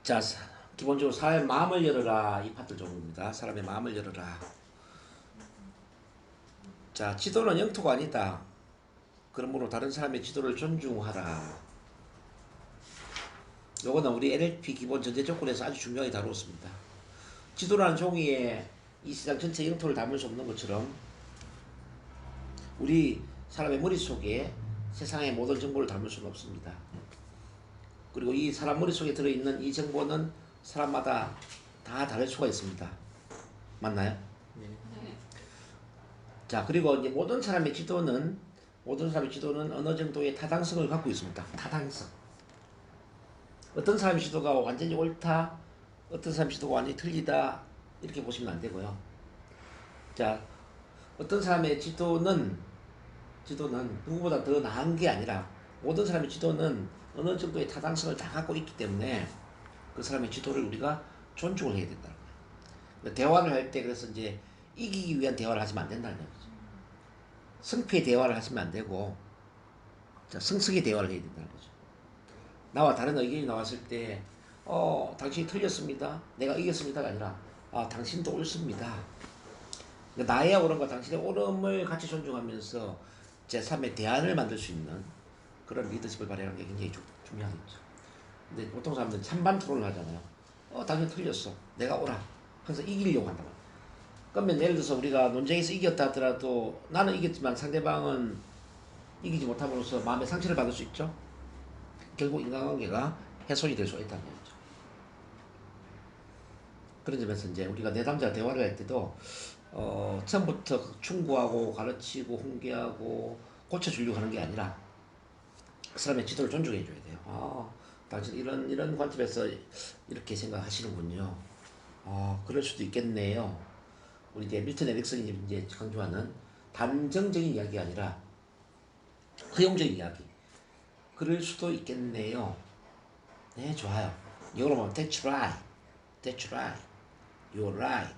자, 기본적으로 사람의 마음을 열어라. 이 파트 종입니다. 사람의 마음을 열어라. 자, 지도는 영토가 아니다. 그러므로 다른 사람의 지도를 존중하라. 요거는 우리 NLP 기본 전제 조건에서 아주 중요하게 다루었습니다. 지도라는 종이에 이 세상 전체 영토를 담을 수 없는 것처럼 우리 사람의 머릿속에 세상의 모든 정보를 담을 수는 없습니다. 그리고 이 사람 머릿속에 들어있는 이 정보는 사람마다 다 다를 수가 있습니다. 맞나요? 네. 자, 그리고 이제 모든 사람의 지도는 어느 정도의 타당성을 갖고 있습니다. 타당성. 어떤 사람의 지도가 완전히 옳다, 어떤 사람의 지도가 완전히 틀리다 이렇게 보시면 안 되고요. 자, 어떤 사람의 지도는 누구보다 더 나은 게 아니라 모든 사람의 지도는 어느 정도의 타당성을 다 갖고 있기 때문에 그 사람의 지도를 우리가 존중을 해야 된다는 거예요. 대화를 할 때 그래서 이제 이기기 위한 대화를 하시면 안 된다는 거죠. 승패의 대화를 하시면 안 되고 승승의 대화를 해야 된다는 거죠. 나와 다른 의견이 나왔을 때 당신이 틀렸습니다. 내가 이겼습니다가 아니라 당신도 옳습니다. 나의 옳음과 당신의 옳음을 같이 존중하면서 제3의 대안을 만들 수 있는 그런 리더십을 발휘하는 게 굉장히 중요하겠죠. 근데 보통 사람들은 찬반 토론을 하잖아요. 당신 틀렸어. 내가 옳아. 그래서 이기려고 한단 말이야. 그러면 예를 들어서 우리가 논쟁에서 이겼다 하더라도 나는 이겼지만 상대방은 이기지 못함으로써 마음의 상처를 받을 수 있죠. 결국 인간관계가 훼손이 될 수가 있다는 얘기죠. 그런 점에서 이제 우리가 내담자 대화를 할 때도 처음부터 충고하고 가르치고 훈계하고 고쳐주려고 하는 게 아니라 그 사람의 지도를 존중해 줘야 돼요. 당신 이런 관점에서 이렇게 생각하시는군요. 그럴 수도 있겠네요. 우리 이제 밀턴 에릭슨이 이제 강조하는 단정적인 이야기가 아니라 허용적인 이야기. 그럴 수도 있겠네요. 네, 좋아요. 영어로 보면 that's right, that's right, you're right.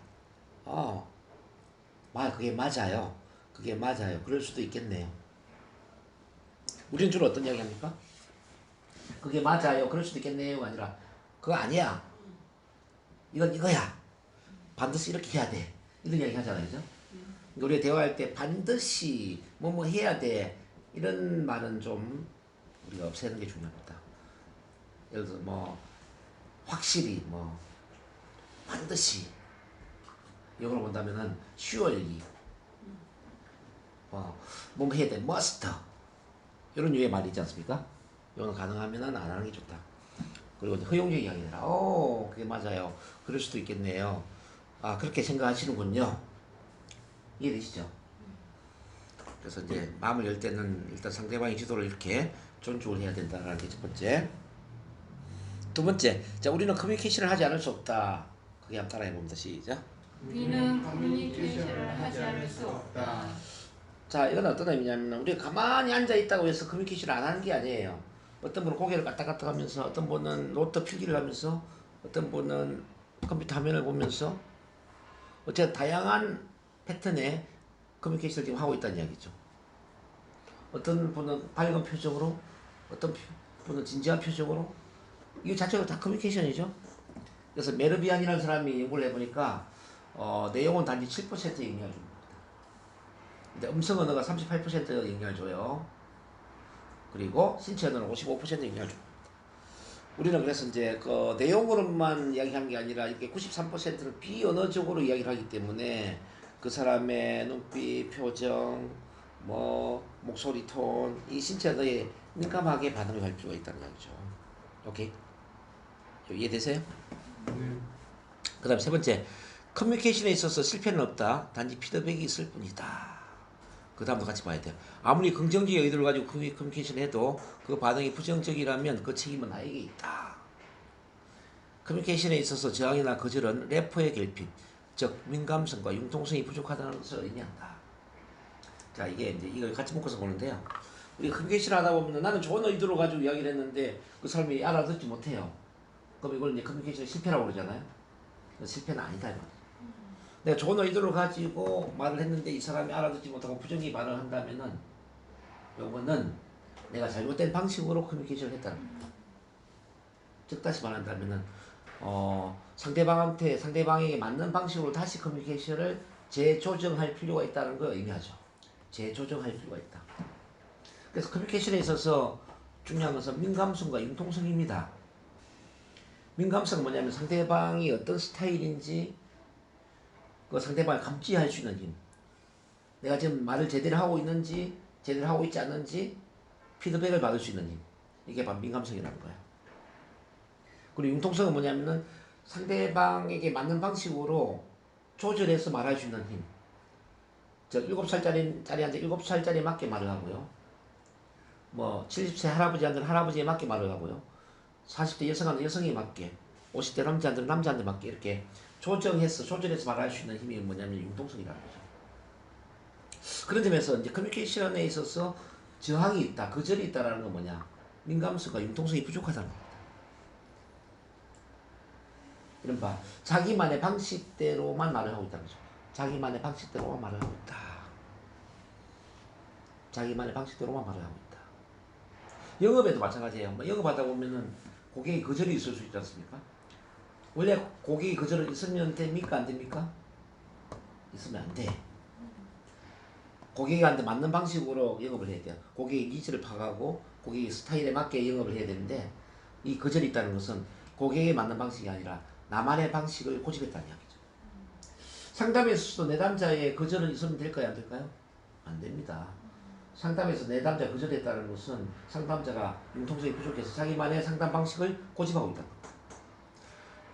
그게 맞아요. 그게 맞아요. 그럴 수도 있겠네요. 우리는 주로 어떤 이야기 합니까? 그게 맞아요. 그럴 수도 있겠네요가 아니라 그거 아니야. 이건 이거야. 반드시 이렇게 해야 돼. 이런 이야기 하잖아요. 그죠? 우리가 대화할 때 반드시 뭐뭐 해야 돼. 이런 말은 좀 우리가 없애는 게 중요합니다. 예를 들어서 뭐 확실히 뭐 반드시 영어로 본다면은 surely 뭐 해야 돼. must 이런 유의 말이 있지 않습니까? 이거는 가능하면은 안 하는 게 좋다. 그리고 허용적 이야기라. 그게 맞아요. 그럴 수도 있겠네요. 그렇게 생각하시는군요. 이해되시죠? 그래서 이제 마음을 열 때는 일단 상대방의 지도를 이렇게 존중을 해야 된다는 게 첫 번째. 두 번째, 자, 우리는 커뮤니케이션을 하지 않을 수 없다. 그게 한번 따라해 봅니다. 시작. 우리는 커뮤니케이션을 하지 않을 수 없다. 자, 이건 어떤 의미냐면 우리가 가만히 앉아 있다고 해서 커뮤니케이션을 안 하는 게 아니에요. 어떤 분은 고개를 까딱까딱 하면서, 어떤 분은 노트 필기를 하면서, 어떤 분은 컴퓨터 화면을 보면서, 어쨌든 다양한 패턴의 커뮤니케이션을 지금 하고 있다는 이야기죠. 어떤 분은 밝은 표정으로, 어떤 분은 진지한 표정으로, 이거 자체가 다 커뮤니케이션이죠. 그래서 메르비안이라는 사람이 연구를 해보니까 내용은 단지 7%의 영향을 줍니다. 근데 음성 언어가 38% 영향을 줘요. 그리고 신체 언어는 55% 영향을 줍니다. 우리는 그래서 이제 그 내용으로만 이야기하는 게 아니라 이렇게 93%는 비언어적으로 이야기를 하기 때문에 그 사람의 눈빛, 표정, 뭐 목소리 톤, 이 신체 언어에 민감하게 반응을 할 필요가 있다는 거죠. 오케이? 이해되세요? 네. 그 다음 세 번째, 커뮤니케이션에 있어서 실패는 없다. 단지 피드백이 있을 뿐이다. 그 다음도 같이 봐야 돼요. 아무리 긍정적인 의도를 가지고 커뮤니케이션 해도 그 반응이 부정적이라면 그 책임은 나에게 있다. 커뮤니케이션에 있어서 저항이나 거절은 래퍼의 결핍, 즉 민감성과 융통성이 부족하다는 것을 의미한다. 자, 이게 이제 이걸 같이 묶어서 보는데요. 우리가 커뮤니케이션 하다 보면 나는 좋은 의도를 가지고 이야기를 했는데 그 사람이 알아듣지 못해요. 그럼 이걸 이제 커뮤니케이션 실패라고 그러잖아요. 실패는 아니다 이 말이에요. 내가 좋은 의도를 가지고 말을 했는데 이 사람이 알아듣지 못하고 부정적인 말을 한다면은 요거는 내가 잘못된 방식으로 커뮤니케이션을 했다는 겁니다. 즉 다시 말한다면은 상대방에게 맞는 방식으로 다시 커뮤니케이션을 재조정할 필요가 있다는 걸 의미하죠. 재조정할 필요가 있다. 그래서 커뮤니케이션에 있어서 중요한 것은 민감성과 융통성입니다. 민감성은 뭐냐면 상대방이 어떤 스타일인지 그 상대방을 감지할 수 있는 힘. 내가 지금 말을 제대로 하고 있는지 제대로 하고 있지 않는지 피드백을 받을 수 있는 힘. 이게 바로 민감성이라는 거야. 그리고 융통성은 뭐냐면은 상대방에게 맞는 방식으로 조절해서 말할 수 있는 힘. 즉 7살짜리한테 7살짜리에 맞게 말을 하고요. 뭐 70세 할아버지한테는 할아버지에 맞게 말을 하고요. 40대 여성한테 여성에 맞게, 50대 남자한테는 남자한테 맞게 이렇게 조절해서 말할 수 있는 힘이 뭐냐면 융통성이라는 거죠. 그런 점에서 이제 커뮤니케이션에 있어서 저항이 있다, 거절이 있다라는 건 뭐냐? 민감성과 융통성이 부족하다는 겁니다. 이른바 자기만의 방식대로만 말을 하고 있다는 거죠. 자기만의 방식대로만 말을 하고 있다. 자기만의 방식대로만 말을 하고 있다. 영업에도 마찬가지예요. 뭐 영업하다 보면은 고객이 거절이 있을 수 있지 않습니까? 원래 고객이 거절이 있으면 됩니까? 안 됩니까? 있으면 안 돼. 고객한테 맞는 방식으로 영업을 해야 돼요. 고객의 니즈를 파악하고 고객의 스타일에 맞게 영업을 해야 되는데 이 거절이 있다는 것은 고객에 맞는 방식이 아니라 나만의 방식을 고집했다는 이야기죠. 상담에서도 내담자의 거절은 있으면 될까요? 안 될까요? 안 됩니다. 상담에서 내담자 거절했다는 것은 상담자가 융통성이 부족해서 자기만의 상담 방식을 고집하고 있다.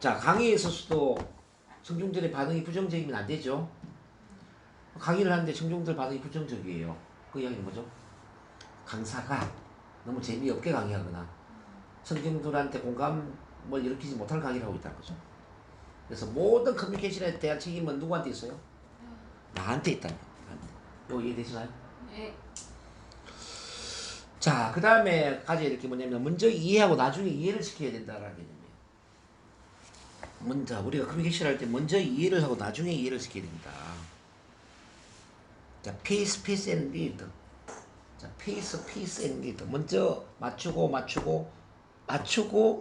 자, 강의에 있어서도 청중들의 반응이 부정적이면 안 되죠. 강의를 하는데 청중들 반응이 부정적이에요. 그 이야기는 뭐죠? 강사가 너무 재미없게 강의하거나 청중들한테 공감을 일으키지 못할 강의를 하고 있다는 거죠. 그래서 모든 커뮤니케이션에 대한 책임은 누구한테 있어요? 나한테 있다는 거예요. 이거 이해되시나요? 네. 자, 그 다음에 까지 이렇게 뭐냐면 먼저 이해하고 나중에 이해를 시켜야 된다라는 개념이에요. 먼저 우리가 커뮤니케이션 할 때 먼저 이해를 하고 나중에 이해를 시켜야 됩니다. 자, pace and lead. 자, pace and lead. 먼저 맞추고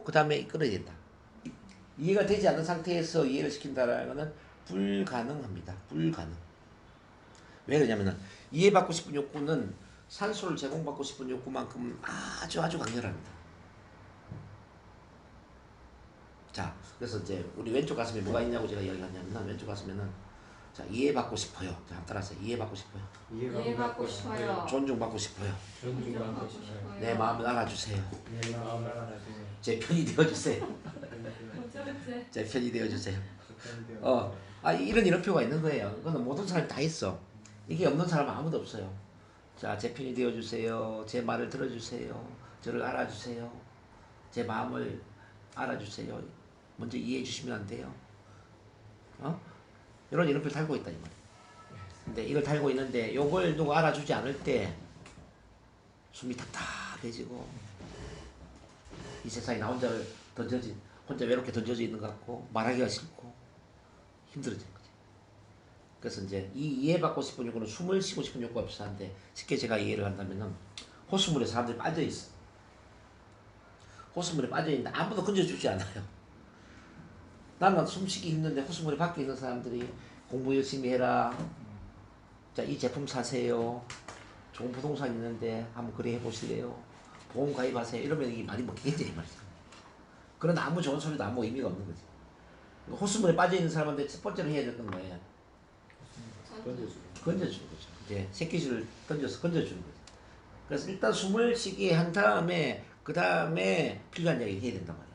그 다음에 이끌어야 된다. 이해가 되지 않는 상태에서 이해를 시킨다라는 것은 불가능합니다. 불가능. 왜 그러냐면은 이해받고 싶은 욕구는 산소를 제공받고 싶은 욕구만큼 아주 강렬합니다. 자, 그래서 이제 우리 왼쪽 가슴에 뭐가 있냐고 제가 이야기하냐면 왼쪽 가슴에는 자, 이해받고 싶어요. 자, 따라서 이해받고 싶어요. 이해받고 싶어요. 존중받고 싶어요. 존중받고 싶어요. 내 마음을 알아주세요. 내 마음을 알아주세요. 제 편이 되어주세요. 제 편이 되어주세요. 이런 표가 있는 거예요. 그거는 모든 사람이 다 있어. 이게 없는 사람은 아무도 없어요. 자, 제 편이 되어주세요. 제 말을 들어주세요. 저를 알아주세요. 제 마음을 알아주세요. 먼저 이해해 주시면 안 돼요. 이런 이름표를 달고 있다 이 말이에요. 근데 이걸 달고 있는데 요걸 누가 알아주지 않을 때 숨이 답답해지고 이 세상에 나 혼자 외롭게 던져져 있는 것 같고 말하기가 싫고 힘들어지는 거지. 그래서 이제 이 이해받고 싶은 욕구는 숨을 쉬고 싶은 욕구가 비슷한데 쉽게 제가 이해를 한다면은 호수물에 사람들이 빠져있어. 호수물에 빠져있는데 아무도 건져주지 않아요. 나는 숨쉬기 힘든데 호수물에 밖에 있는 사람들이 공부 열심히 해라. 자, 이 제품 사세요. 좋은 부동산 있는데 한번 거래해 보실래요? 보험 가입하세요. 이러면 이게 말이 먹히겠지 이 말이죠. 그러나 아무 좋은 소리도 아무 의미가 없는 거지. 호수물에 빠져있는 사람한테 첫 번째로 해야 되는 거예요. 건져주는 거죠. 이제 새끼줄을 던져서 건져주는 거죠. 그래서 일단 숨을 쉬게 한 다음에 그 다음에 필요한 이야기를 해야 된단 말이에요.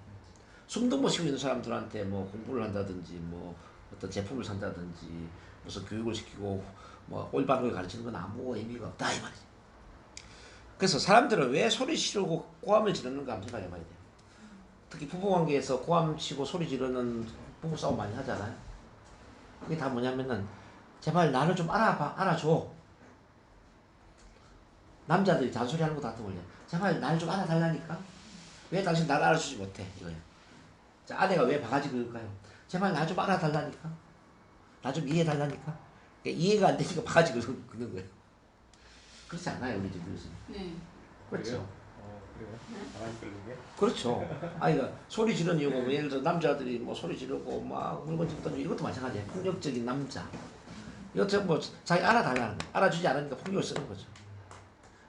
숨도 못 쉬고 있는 사람들한테 뭐 공부를 한다든지 뭐 어떤 제품을 산다든지 무슨 교육을 시키고 뭐 올바른 걸 가르치는 건 아무 의미가 없다 이 말이죠. 그래서 사람들은 왜 소리 지르고 고함을 지르는가 한번 생각해 봐야 돼요. 특히 부부관계에서 고함 치고 소리 지르는 부부싸움 많이 하잖아요. 그게 다 뭐냐면은 제발 나를 좀 알아줘. 남자들이 잔소리하는 것도 같은 거예요. 제발 나를 좀 알아달라니까. 왜 당신 나를 알아주지 못해 이거예요. 자, 아내가 왜 바가지 긁을까요? 제발 나 좀 알아달라니까. 나 좀 이해해달라니까. 그러니까 이해가 안 되니까 바가지 긁는 거예요. 그렇지 않아요 우리 집 교수님? 네. 그렇죠. 그래요? 바람 끌리게? 그렇죠. 아니, 그러니까 소리 지르는 이유가 뭐 예를 들어 남자들이 뭐 소리 지르고 막 물건 집던 이것도 마찬가지예요. 폭력적인 남자. 이것도 뭐 자기 알아달라는 거. 알아주지 않으니까 폭력을 쓰는 거죠.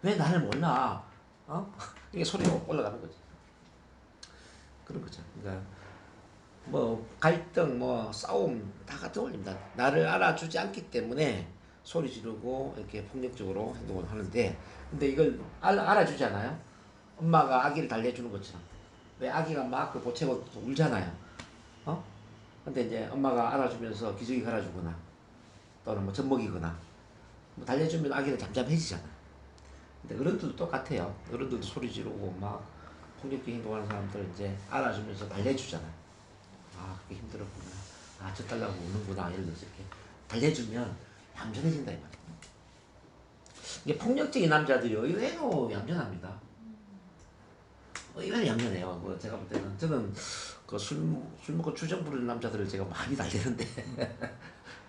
왜 나를 몰라? 어? 이게 소리가 올라가는 거지. 그런 거죠. 그러니까 뭐 갈등, 뭐 싸움 다 같은 원리입니다. 나를 알아주지 않기 때문에 소리 지르고 이렇게 폭력적으로 행동을 하는데, 근데 이걸 알아주지 않아요? 엄마가 아기를 달래주는 것처럼. 왜 아기가 막 그 보채고 울잖아요. 어? 근데 이제 엄마가 알아주면서 기저귀 갈아주거나 또는 뭐 젖먹이거나 뭐 달래주면 아기는 잠잠해지잖아. 근데 어른들도 똑같아요. 어른들도 소리 지르고 막 폭력적인 행동하는 사람들 이제 알아주면서 달래주잖아요. 아, 그게 힘들었구나. 아, 젖 달라고 우는구나. 예를 들어서 이렇게 달래주면 얌전해진다 이 말이에요. 이게 폭력적인 남자들이 의외로 얌전합니다. 의외로 얌전해요. 뭐 제가 볼 때는 저는 그 술 먹고 주정 부리는 남자들을 제가 많이 달래는데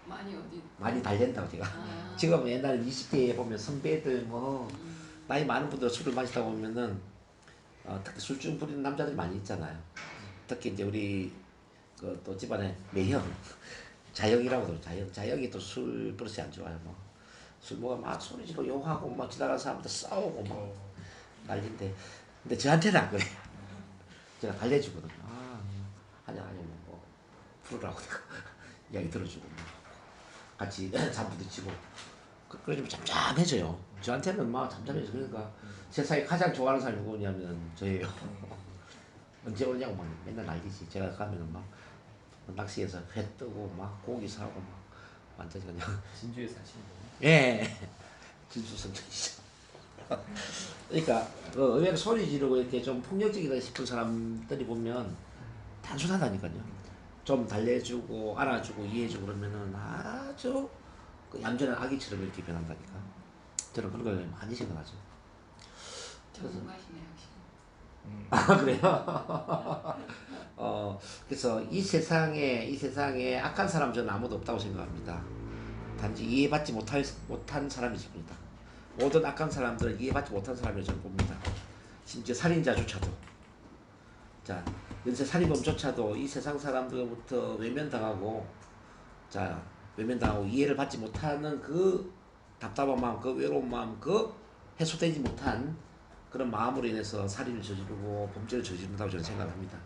많이 어디? 많이 달랜다고 제가. 아. 지금 옛날에 20대에 보면 선배들 뭐 나이 많은 분들 술을 마시다 보면은 특히 술중 부리는 남자들이 많이 있잖아요. 특히 이제 우리 그 또 집안에 매형 자영이라고 그러죠. 자영이 또 술 버릇이 안 좋아요. 뭐 술 먹어 막 소리 지르고 욕하고 막 지나가는 사람들 싸우고 막 난리인데, 근데 저한테는 안 그래. 제가 달래주거든요. 아니야 뭐 풀으라고 내가 이야기 들어주고 뭐 같이 잠부도 치고 그러면 잠잠해져요. 저한테는 막 잠잠해져. 그러니까 세상에 가장 좋아하는 사람이 누구냐면 저예요. 언제 오냐고 막 맨날 난리지. 제가 가면은 막 낚시해서 회 뜨고 막 고기 사고 막 완전히 그냥 진주에 사시는 거예요? 예 진수성찬이죠. 그러니까 그 의외로 소리 지르고 이렇게 좀 폭력적이다 싶은 사람들이 보면 단순하다니까요. 좀 달래주고 알아주고 이해해주고 그러면은 아주 그 얌전한 아기처럼 이렇게 변한다니까. 저는 그런 걸 많이 생각하죠. 전문가시네 역시. 아, 그래요? 그래서 이 세상에 악한 사람 저는 아무도 없다고 생각합니다. 단지 이해받지 못한 사람이 있습니다. 모든 악한 사람들은 이해받지 못한 사람이라고 저는 봅니다. 심지어 살인자조차도. 자, 연쇄 살인범조차도 이 세상 사람들로부터 외면당하고, 자, 외면당하고 이해를 받지 못하는 그 답답한 마음, 그 외로운 마음, 그 해소되지 못한 그런 마음으로 인해서 살인을 저지르고 범죄를 저지른다고 저는 생각합니다.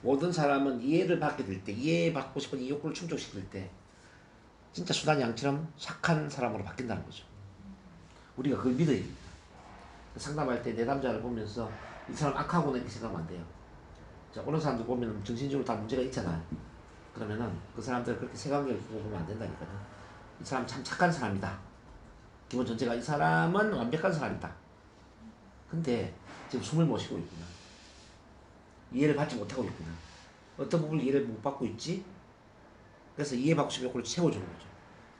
모든 사람은 이해를 받게 될 때, 이해받고 싶은 이 욕구를 충족시킬 때 진짜 수단 양처럼 착한 사람으로 바뀐다는 거죠. 우리가 그걸 믿어야 됩니다. 상담할 때 내 남자를 보면서 이 사람 악하구나 이렇게 생각하면 안 돼요. 자, 어느 사람들 보면 정신적으로 다 문제가 있잖아요. 그러면은 그 사람들 그렇게 색안경을 끼고 보면 안 된다니까요. 이 사람 참 착한 사람이다. 기본 전제가 이 사람은 완벽한 사람이다. 근데 지금 숨을 못 쉬고 있구나. 이해를 받지 못하고 있구나. 어떤 부분을 이해를 못 받고 있지? 그래서 이해받고 싶은 욕구를 채워주는 거죠.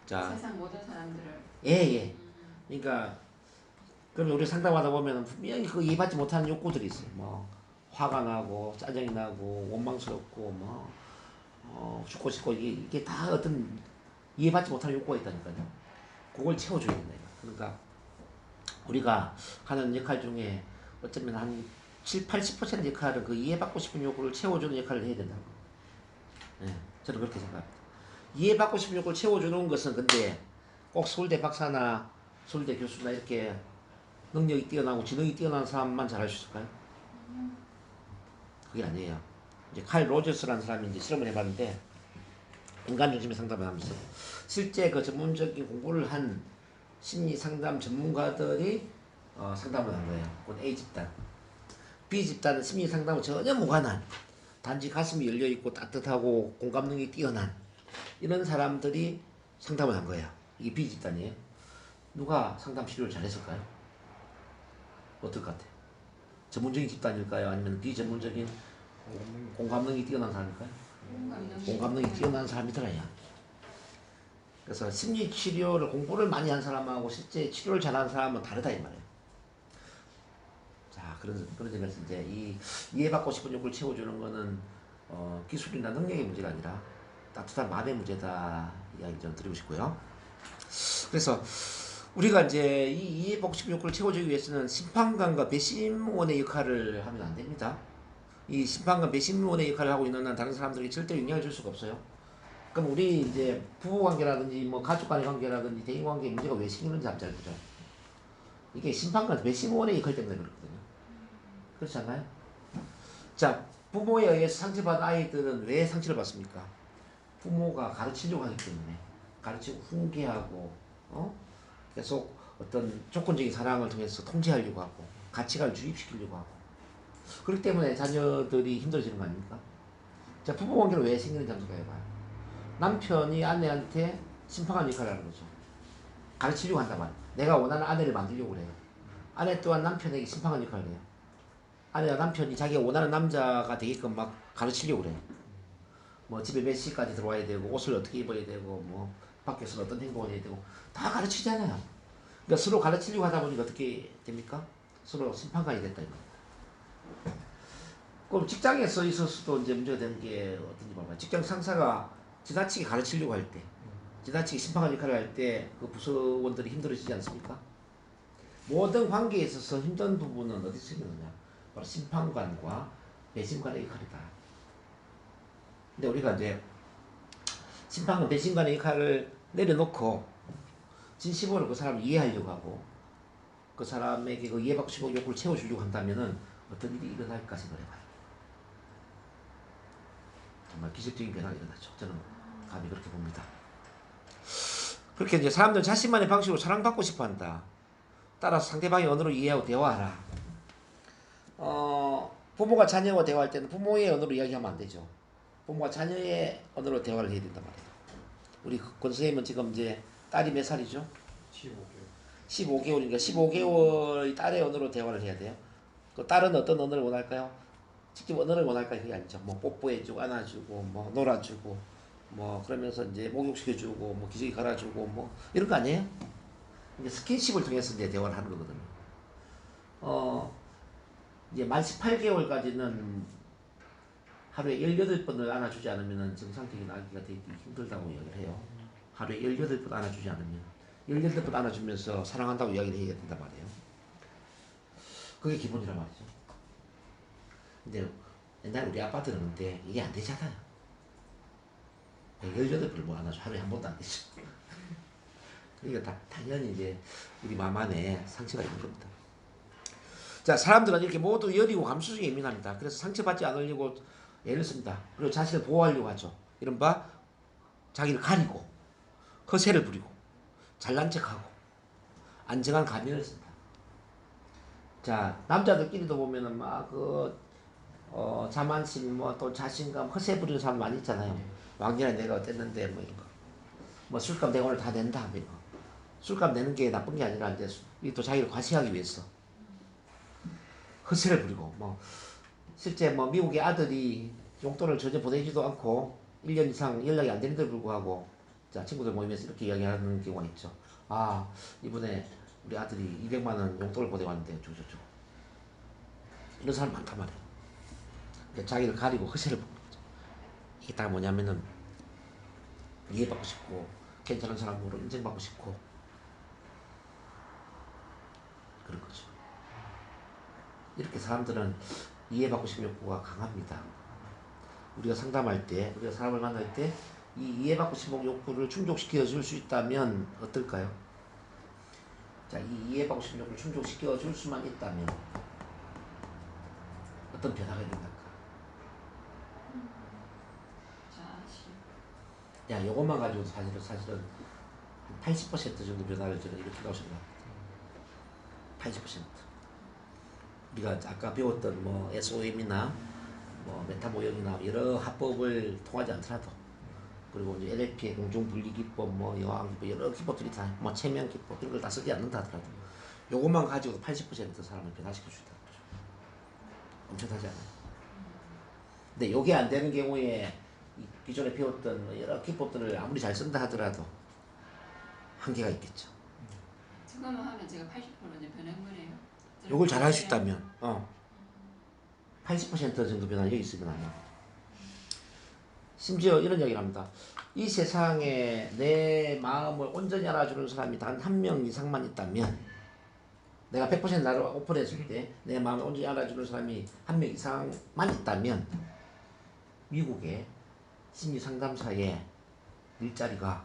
자, 세상 모든 사람들을. 예. 그러니까 그러면 우리 상담하다 보면 분명히 그 이해받지 못하는 욕구들이 있어요. 뭐 화가 나고 짜증이 나고 원망스럽고 뭐 죽고 싶고 이게 다 어떤 이해받지 못하는 욕구가 있다니까요. 그걸 채워줘야 된다. 그러니까 우리가 하는 역할 중에 어쩌면 한 7, 80% 역할은 그 이해받고 싶은 욕구를 채워주는 역할을 해야 된다는 거. 예, 저는 그렇게 생각합니다. 이해받고 싶은 욕구를 채워주는 것은 근데 꼭 서울대 박사나 서울대 교수나 이렇게 능력이 뛰어나고 지능이 뛰어난 사람만 잘할 수 있을까요? 그게 아니에요. 이제 칼 로저스라는 사람이 이제 실험을 해봤는데 인간 중심의 상담을 하면서 실제 그 전문적인 공부를 한 심리 상담 전문가들이 상담을 한 거예요. 곧 A 집단. B 집단은 심리 상담은 전혀 무관한 단지 가슴이 열려 있고 따뜻하고 공감 능력이 뛰어난 이런 사람들이 상담을 한 거예요. 이게 B 집단이에요. 누가 상담 치료를 잘했을까요? 어떨 것 같아요? 전문적인 집단일까요? 아니면 비전문적인 공감 능력이 뛰어난 사람일까요? 공감 능력이 뛰어난 사람이더라야. 그래서 심리 치료를 공부를 많이 한 사람하고 실제 치료를 잘하는 사람은 다르다 이 말이에요. 자, 그런 점에서 이제 이 이해받고 싶은 욕구를 채워주는 거는 기술이나 능력의 문제가 아니라 따뜻한 마음의 문제다 이야기 좀 드리고 싶고요. 그래서 우리가 이제 이 이해복식 욕구를 채워주기 위해서는 심판관과 배심원의 역할을 하면 안 됩니다. 이 심판관 배심원의 역할을 하고 있는 한 다른 사람들에게 절대 영향을 줄 수가 없어요. 그럼 우리 이제 부부 관계라든지 뭐 가족 간의 관계라든지 대인 관계 문제가 왜 생기는지 한번 잘 보자. 이게 심판관 배심원의 역할 때문에 그렇거든요. 그렇지 않나요? 자, 부모에 의해서 상처받은 아이들은 왜 상처를 받습니까? 부모가 가르치려고 하기 때문에 가르치고 훈계하고 계속 어떤 조건적인 사랑을 통해서 통제하려고 하고 가치관을 주입시키려고 하고 그렇기 때문에 자녀들이 힘들어지는 거 아닙니까? 자, 부부 관계는 왜 생기는지 한번 생각해봐요. 남편이 아내한테 심판관 역할을 하는 거죠. 가르치려고 한단 말이에요. 내가 원하는 아내를 만들려고 그래요. 아내 또한 남편에게 심판관 역할을 해요. 아내가 남편이 자기가 원하는 남자가 되게끔 막 가르치려고 그래요. 뭐 집에 몇 시까지 들어와야 되고 옷을 어떻게 입어야 되고 뭐 밖에서 어떤 행동을 해야 되고 다 가르치잖아요. 그러니까 서로 가르치려고 하다 보니까 어떻게 됩니까? 서로 심판관이 됐다 이거. 그럼 직장에서 있어서도 이제 문제가 되는 게 어떤지 봐봐요. 직장 상사가 지나치게 가르치려고 할 때, 지나치게 심판관 역할을 할 때 그 부서원들이 힘들어지지 않습니까? 모든 관계에 있어서 힘든 부분은 어디서 생기느냐? 바로 심판관과 배심관의 역할이다. 근데 우리가 이제 심판관, 배심관의 역할을 내려놓고 진심으로 그 사람을 이해하려고 하고 그 사람에게 그 이해받고 싶은 욕구를 채워주려고 한다면은 어떤 일이 일어날까 생각해봐요. 정말 기적적인 변화가 일어나죠. 저는 감히 그렇게 봅니다. 그렇게 이제 사람들은 자신만의 방식으로 사랑받고 싶어 한다. 따라서 상대방의 언어로 이해하고 대화하라. 부모가 자녀와 대화할 때는 부모의 언어로 이야기하면 안 되죠. 부모가 자녀의 언어로 대화를 해야 된단 말이에요. 우리 권 선생님은 지금 이제 딸이 몇 살이죠? 15개월. 15개월이니까 15개월 딸의 언어로 대화를 해야 돼요. 그 딸은 어떤 언어를 원할까요? 직접 언어를 원할까요? 그게 아니죠. 뭐 뽀뽀해주고 안아주고 뭐 놀아주고 뭐 그러면서 이제 목욕시켜주고 뭐 기저귀 갈아주고 뭐 이런 거 아니에요? 이제 스킨십을 통해서 이제 대화를 하는 거거든요. 이제 만 18개월까지는 하루에 18번을 안아주지 않으면 정상적인 아기가 되기 힘들다고 이야기를 해요. 하루에 18번 안아주지 않으면 18번 안아주면서 사랑한다고 이야기를 해야 된단 말이에요. 그게 기본이란 말이죠. 근데 옛날에 우리 아빠들은 근데 이게 안 되잖아요. 18번을 뭐 안아줘. 하루에 한 번도 안 되죠. 그러니까 당연히 이제 우리 마음 안에 상처가 있는 겁니다. 자, 사람들은 이렇게 모두 여리고 감수성이 예민합니다. 그래서 상처받지 않으려고 애를 씁니다. 그리고 자신을 보호하려고 하죠. 이른바 자기를 가리고 허세를 부리고 잘난 척하고 안정한 가면을 쓴다. 자, 남자들끼리도 보면은 막 자만심 뭐 또 자신감 허세 부리는 사람 많이 있잖아요. 왕년에 내가 어땠는데 뭐 이런 거. 뭐 술값 내가 오늘 다 낸다 뭐 이런 거. 술값 내는 게 나쁜 게 아니라 이제 또 자기를 과시하기 위해서 허세를 부리고 뭐 실제 뭐 미국의 아들이 용돈을 전혀 보내지도 않고 1년 이상 연락이 안 되는데도 불구하고 자 친구들 모이면서 이렇게 이야기하는 경우가 있죠. 아 이번에 우리 아들이 200만 원 용돈을 보내왔는데 저저저 이런 사람 많단 말이에요. 그러니까 자기를 가리고 허세를 부리는 거죠. 이게 다 뭐냐면은 이해받고 싶고 괜찮은 사람으로 인정받고 싶고 그런 거죠. 이렇게 사람들은 이해받고 싶은 욕구가 강합니다. 우리가 상담할 때, 우리가 사람을 만날 때 이 이해받고 싶은 욕구를 충족시켜 줄 수 있다면 어떨까요? 자, 이 이해받고 싶은 욕구를 충족시켜 줄 수만 있다면 어떤 변화가 일어날까? 야, 요것만 가지고 사실은 한 80% 정도 변화를 저는 일으킨다고 생각합니다. 80%. 우리가 아까 배웠던 뭐 SOM이나 뭐 메타 모형이나 여러 합법을 통하지 않더라도 그리고 이제 NLP의 공중 분리 기법, 뭐 여왕 기법 여러 기법들이 다 뭐 체면 기법 이런 걸 다 쓰지 않는다 하더라도 요것만 가지고도 80% 사람을 변화시킬 수 있다는 거죠. 엄청나지 않아요? 근데 요게 안 되는 경우에 기존에 배웠던 여러 기법들을 아무리 잘 쓴다 하더라도 한계가 있겠죠. 저거만 하면 제가 80% 이제 변한 거네요. 요걸 잘 할 수 있다면 80% 정도 변화 여기 있으면 아마 심지어 이런 이야기를 합니다. 이 세상에 내 마음을 온전히 알아주는 사람이 단 한 명 이상만 있다면, 내가 100% 나를 오픈했을 때 내 마음을 온전히 알아주는 사람이 한 명 이상만 있다면 미국의 심리 상담사의 일자리가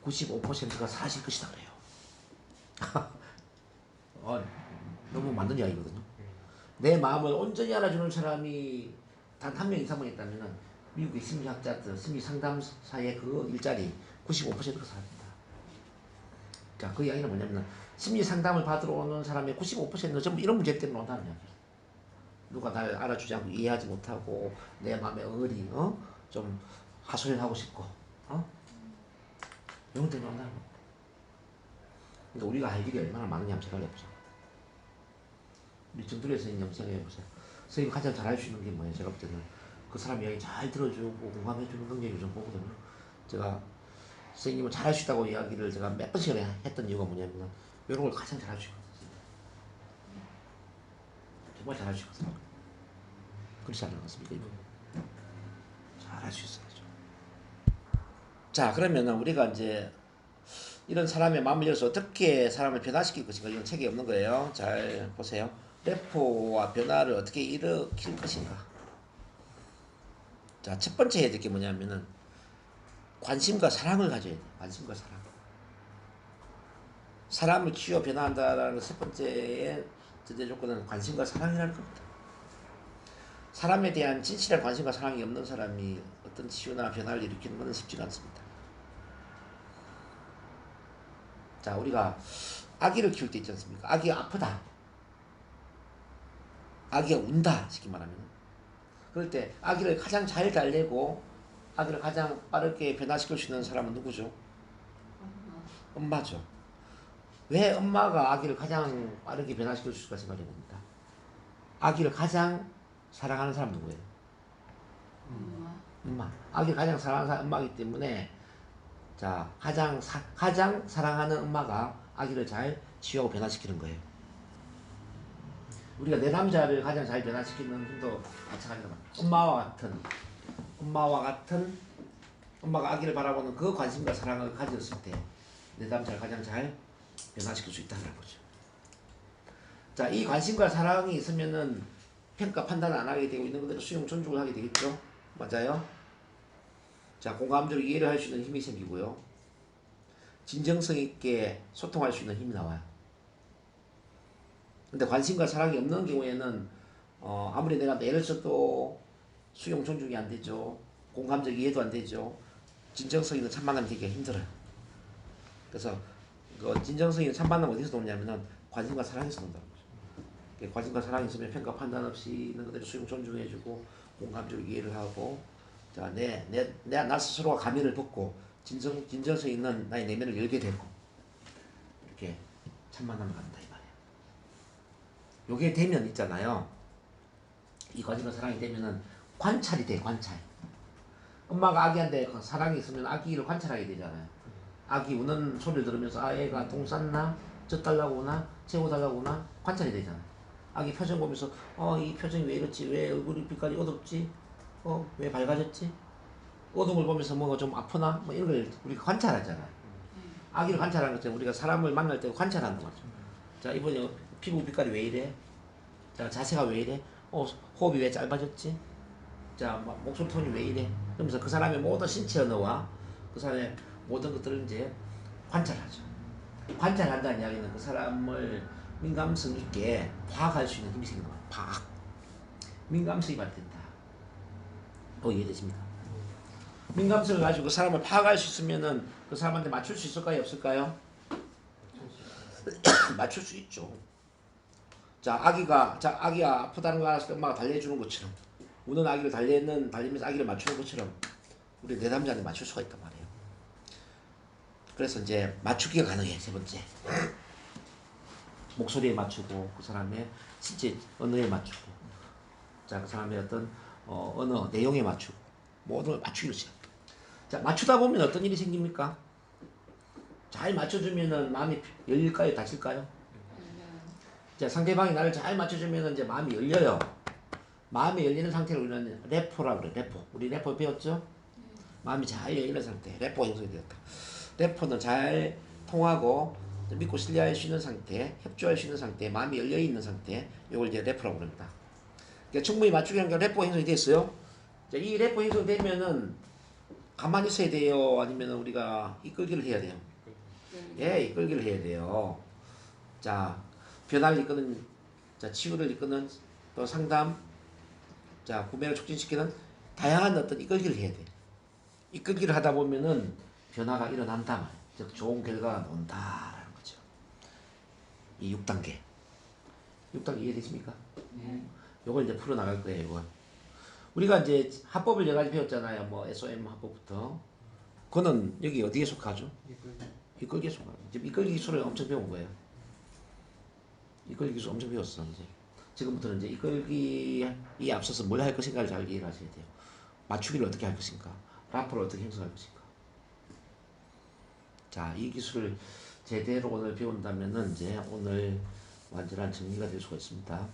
95%가 사라질 것이다 그래요. 너무 맞는 이야기거든요. 내 마음을 온전히 알아주는 사람이 단 한 명 이상만 있다면 미국의 심리학자들, 심리 상담사의 그 일자리 95%가 사라진다. 자, 그 이야기는 뭐냐면 심리 상담을 받으러 오는 사람의 95%는 전부 이런 문제 때문에 온다는 이야기예요. 누가 날 알아주지 않고 이해하지 못하고 내 마음에 엉어리, 좀 하소연하고 싶고, 이런 때문에 온다는 거예요. 그러니까 우리가 할 일이 얼마나 많으냐 한번 생각해 보자. 우리 정들에서 있는 생각해 보세요. 선생님 가장 잘할 수 있는 게 뭐예요? 제가 볼 때는 그 사람 이야기 잘 들어주고 공감해주는 능력이 좀 보거든요. 제가 선생님은 잘할 수 있다고 이야기를 제가 몇 번씩 했던 이유가 뭐냐면 이런 걸 가장 잘할 수 있거든요. 정말 잘할 수 있거든요. 그렇지 않았습니까? 잘할 수 있어요. 자, 그러면 우리가 이제 이런 사람의 마음을 열어서 어떻게 사람을 변화시킬 것인가, 이건 책이 없는 거예요. 잘 보세요. 래퍼와 변화를 어떻게 일으킬 것인가. 자, 첫 번째 해야 될 게 뭐냐면은 관심과 사랑을 가져야 돼요. 관심과 사랑. 사람을 키워 변화한다라는 첫 번째의 전제 조건은 관심과 사랑이라는 겁니다. 사람에 대한 진실한 관심과 사랑이 없는 사람이 어떤 치유나 변화를 일으키는 것은 쉽지가 않습니다. 자, 우리가 아기를 키울 때 있지 않습니까? 아기가 아프다. 아기가 운다. 쉽게 말하면. 그럴 때 아기를 가장 잘 달래고 아기를 가장 빠르게 변화시킬 수 있는 사람은 누구죠? 엄마죠. 왜 엄마가 아기를 가장 빠르게 변화시킬 수 있을까 생각해 봅니다. 아기를 가장 사랑하는 사람 누구예요? 엄마. 아기를 가장 사랑하는 사람 엄마이기 때문에, 자, 가장 사랑하는 엄마가 아기를 잘 치유하고 변화시키는 거예요. 우리가 내 남자를 가장 잘 변화시키는 힘도 마찬가지로 엄마와 같은 엄마가 아기를 바라보는 그 관심과 사랑을 가졌을 때 내 남자를 가장 잘 변화시킬 수 있다는 거죠. 자, 이 관심과 사랑이 있으면은 평가 판단을 안 하게 되고 있는 그대로 수용 존중을 하게 되겠죠. 맞아요? 자, 공감적으로 이해를 할 수 있는 힘이 생기고요. 진정성 있게 소통할 수 있는 힘이 나와요. 근데 관심과 사랑이 없는 경우에는 아무리 내가 애를 써도 수용 존중이 안 되죠. 공감적 이해도 안 되죠. 진정성 있는 참만남이 되기가 힘들어요. 그래서 그 진정성 있는 참만남 어디서 오냐면은 관심과 사랑에서 온다는 거죠. 관심과 사랑이 있으면 평가 판단 없이 있는 그대로 수용 존중해주고 공감적 이해를 하고, 자, 나 스스로가 가면을 벗고 진정성 있는 나의 내면을 열게 되고, 이렇게 참만남을 갖는다 이 말이에요. 요게 되면 있잖아요. 이 관심과 사랑이 되면은 관찰이 돼, 관찰. 엄마가 아기한테 사랑이 있으면 아기를 관찰하게 되잖아요. 아기 우는 소리를 들으면서 애가 똥 쌌나? 젖 달라고 오나? 재워달라고 오나? 관찰이 되잖아요. 아기 표정 보면서 이 표정이 왜 이렇지? 왜 얼굴이 빛깔이 어둡지? 왜 밝아졌지? 어둠을 보면서 뭐가 좀 아프나? 뭐 이런 걸 우리가 관찰하잖아요. 아기를 관찰하는 것처럼 우리가 사람을 만날 때 관찰하는 거죠. 자, 이번에 피부 빛깔이 왜 이래? 자, 자세가 왜 이래? 호흡이 왜 짧아졌지? 자, 목소리 톤이 왜 이래? 그러면서 그 사람의 모든 신체 언어와 그 사람의 모든 것들을 이제 관찰하죠. 관찰한다는 이야기는 그 사람을 민감성 있게 파악할 수 있는 힘이 생기는 거예요. 파악. 민감성이 발달된다. 이해되십니까? 민감성을 가지고 그 사람을 파악할 수 있으면은 그 사람한테 맞출 수 있을까요? 없을까요? 맞출 수 있죠. 자, 아기가 아프다는 걸 알았을 때 엄마가 달래주는 것처럼, 우는 아기를 달래면서 아기를 맞추는 것처럼 우리 내 남자한테 맞출 수가 있단 말이에요. 그래서 이제 맞추기가 가능해. 세 번째, 목소리에 맞추고 그 사람의 신체 언어에 맞추고, 자, 그 사람의 어떤 언어 내용에 맞추고 모든 걸 맞추기로 시작. 자, 맞추다 보면 어떤 일이 생깁니까? 잘 맞춰주면은 마음이 열릴까요? 닫힐까요? 자, 상대방이 나를 잘 맞춰주면은 이제 마음이 열려요. 마음이 열리는 상태로 우리는 래퍼라고 그래. 래퍼. 우리 래퍼 배웠죠? 마음이 잘 열리는 상태, 래퍼가 형성이 되었다. 래퍼는 잘 통하고 믿고 신뢰할 수 있는 상태, 협조할 수 있는 상태, 마음이 열려 있는 상태, 이걸 이제 래퍼라고 합니다. 그러니까 충분히 맞추기 위한 래퍼가 형성이 됐어요. 자, 이 래퍼 형성되면은 가만히 있어야 돼요, 아니면 우리가 이끌기를 해야 돼요. 예, 이끌기를 해야 돼요. 자, 변화를 이끄는, 자, 치유를 이끄는 또 상담, 자, 구매를 촉진시키는 다양한 어떤 이끌기를 해야 돼. 이끌기를 하다 보면은 변화가 일어난다 말이야. 즉 좋은 결과가 나온다라는 거죠. 이 6단계. 6단계 이해되십니까? 요걸 이제 풀어 나갈 거예요, 이거. 우리가 이제 합법을 여러 가지 배웠잖아요. 뭐 SOM 합법부터. 그거는 여기 어디에 속하죠? 이끌기에 속하죠. 지금 이끌기 기술을 엄청 배운 거예요. 이끌기 기술 엄청 배웠어, 이제. 지금부터는 이제 이끌기에 앞서서 뭘 할 것인가를 잘 이해를 하셔야 돼요. 맞추기를 어떻게 할 것인가, 라퍼를 어떻게 형성할 것인가. 자, 이 기술을 제대로 오늘 배운다면은 이제 오늘 완전한 정리가 될 수가 있습니다.